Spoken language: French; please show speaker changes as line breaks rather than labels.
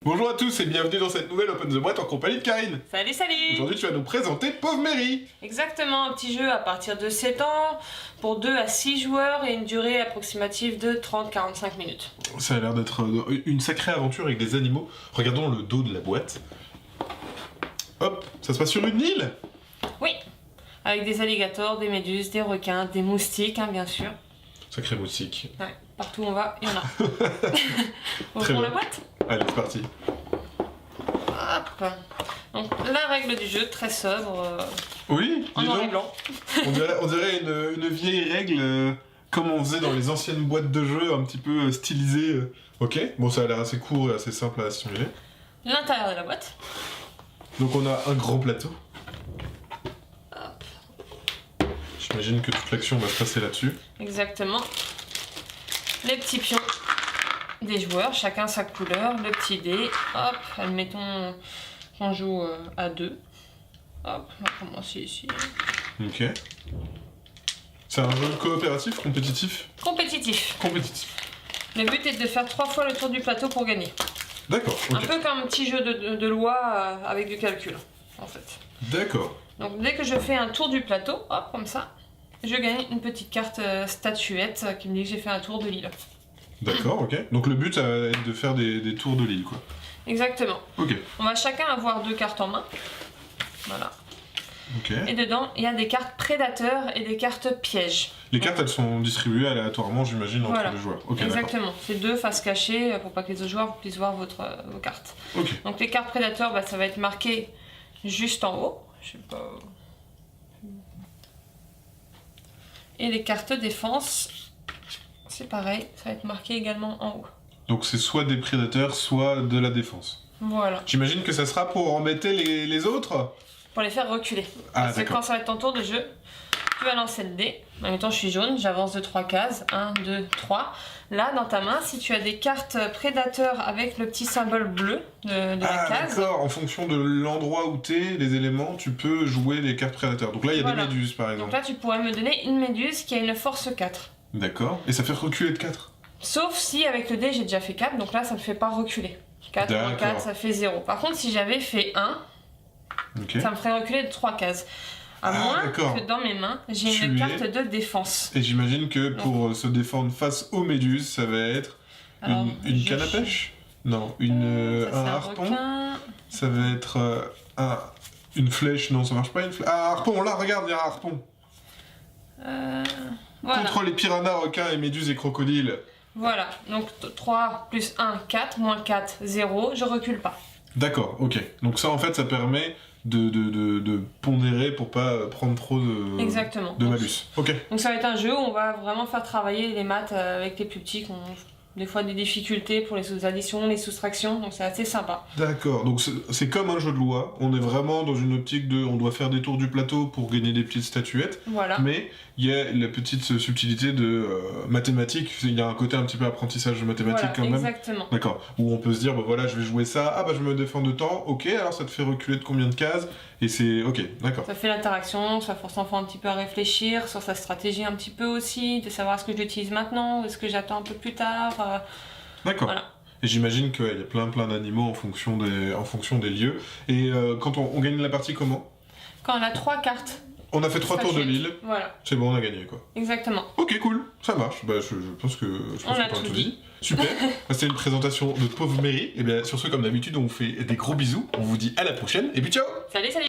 Bonjour à tous et bienvenue dans cette nouvelle Open the Boîte en compagnie de Karine.
Salut, salut!
Aujourd'hui tu vas nous présenter Pauvre Mary.
Exactement, un petit jeu à partir de 7 ans, pour 2 à 6 joueurs et une durée approximative de 30-45 minutes.
Ça a l'air d'être une sacrée aventure avec des animaux. Regardons le dos de la boîte. Hop, ça se passe sur une île.
Oui, avec des alligators, des méduses, des requins, des moustiques, hein, bien sûr.
Sacré moustique.
Ouais, partout où on va, il y en a. On
Très
prend
bien.
la boîte?
Allez, c'est parti.
Hop. Donc la règle du jeu, très sobre,
Oui,
en
dis
noir et
donc.
blanc.
On dirait une vieille règle comme on faisait dans les anciennes boîtes de jeux un petit peu stylisées. Ok, bon ça a l'air assez court et assez simple à assimiler.
L'intérieur de la boîte.
Donc on a un grand plateau.
Hop.
J'imagine que toute l'action va se passer là-dessus.
Exactement. Les petits pions des joueurs, chacun sa couleur, le petit dé, hop, admettons qu'on joue à 2. Hop, on va commencer ici.
Ok. C'est un jeu coopératif, compétitif?
Compétitif.
Compétitif.
Le but est de faire 3 fois le tour du plateau pour gagner.
D'accord,
Un
ok.
peu comme un petit jeu de loi avec du calcul, en fait.
D'accord.
Donc dès que je fais un tour du plateau, hop, comme ça, je gagne une petite carte statuette qui me dit que j'ai fait un tour de l'île.
D'accord, ok. Donc le but, ça va être de faire des tours de l'île, quoi.
Exactement.
Ok.
On va chacun avoir 2 cartes en main. Voilà.
Ok.
Et dedans, il y a des cartes prédateurs et des cartes pièges.
Les cartes, elles sont distribuées aléatoirement, j'imagine, entre
Voilà.
les joueurs. Ok, d'accord.
Exactement. C'est 2 faces cachées pour pas que les autres joueurs puissent voir vos cartes.
Ok.
Donc les cartes prédateurs, bah, ça va être marqué juste en haut. Je sais pas. Et les cartes défense, c'est pareil, ça va être marqué également en haut.
Donc c'est soit des prédateurs, soit de la défense.
Voilà.
J'imagine que ça sera pour embêter les autres?
Pour les faire reculer.
Ah,
Parce que
d'accord.
quand ça va être ton tour de jeu, tu vas lancer le dé. En même temps, je suis jaune, j'avance de 3 cases. 1, 2, 3. Là, dans ta main, si tu as des cartes prédateurs avec le petit symbole bleu de la
Ah,
case.
d'accord. En fonction de l'endroit où t'es, les éléments, tu peux jouer les cartes prédateurs. Donc là, il y a
Voilà.
des méduses, par
Donc
exemple.
là, tu pourrais me donner une méduse qui a une force 4.
D'accord. Et ça fait reculer de 4.
Sauf si avec le dé, j'ai déjà fait 4, donc là, ça ne fait pas reculer. 4 moins
D'accord.
4, ça fait 0. Par contre, si j'avais fait 1,
Ok.
ça me ferait reculer de 3 cases. À moins
d'accord.
que dans mes mains, j'ai
Tu
une
es-
carte de défense.
Et j'imagine que pour se défendre face aux méduses, ça va être
Alors,
une
je
canne à
cherche.
pêche? Non,
Ça,
un
c'est
harpon?
requin.
Ça va être une flèche? Non, ça marche pas une flèche. Ah, un harpon, là, regarde, il y a un harpon.
Voilà.
Contre les piranhas, requins et méduses et crocodiles.
Voilà. Donc 3 plus 1, 4, moins 4, 0. Je recule pas.
D'accord, ok. Donc ça, en fait, ça permet de pondérer pour pas prendre trop
Exactement.
de malus. Ok.
Donc ça va être un jeu où on va vraiment faire travailler les maths avec les plus petits qui ont des fois des difficultés pour les additions, les soustractions. Donc c'est assez sympa.
D'accord, donc c'est comme un jeu de loi. On est vraiment dans une optique de... On doit faire des tours du plateau pour gagner des petites statuettes.
Voilà.
Mais il y a la petite subtilité de mathématiques. Il y a un côté un petit peu apprentissage de mathématiques
Voilà,
quand même.
exactement.
D'accord. Où on peut se dire, bah voilà, je vais jouer ça. Ah bah je me défends de temps. Ok, alors ça te fait reculer de combien de cases? Et c'est... Ok, d'accord.
Ça fait l'interaction, ça force l'enfant un petit peu à réfléchir sur sa stratégie un petit peu aussi, de savoir est-ce que je l'utilise maintenant ou est-ce que j'attends un peu plus tard.
D'accord.
Voilà.
Et j'imagine qu'il y a plein d'animaux en fonction des lieux. Et quand on gagne la partie comment?
Quand on a 3 cartes.
On a fait 3 tours de
statuettes.
l'île.
Voilà,
C'est bon, on a gagné quoi.
exactement.
Ok, cool, ça marche. Bah, je pense que
On a
t'as
tout dit.
Super. Bah, c'était une présentation de Pauvre Mary. Et bien sur ce, comme d'habitude, on vous fait des gros bisous. On vous dit à la prochaine. Et puis ciao.
Salut, salut!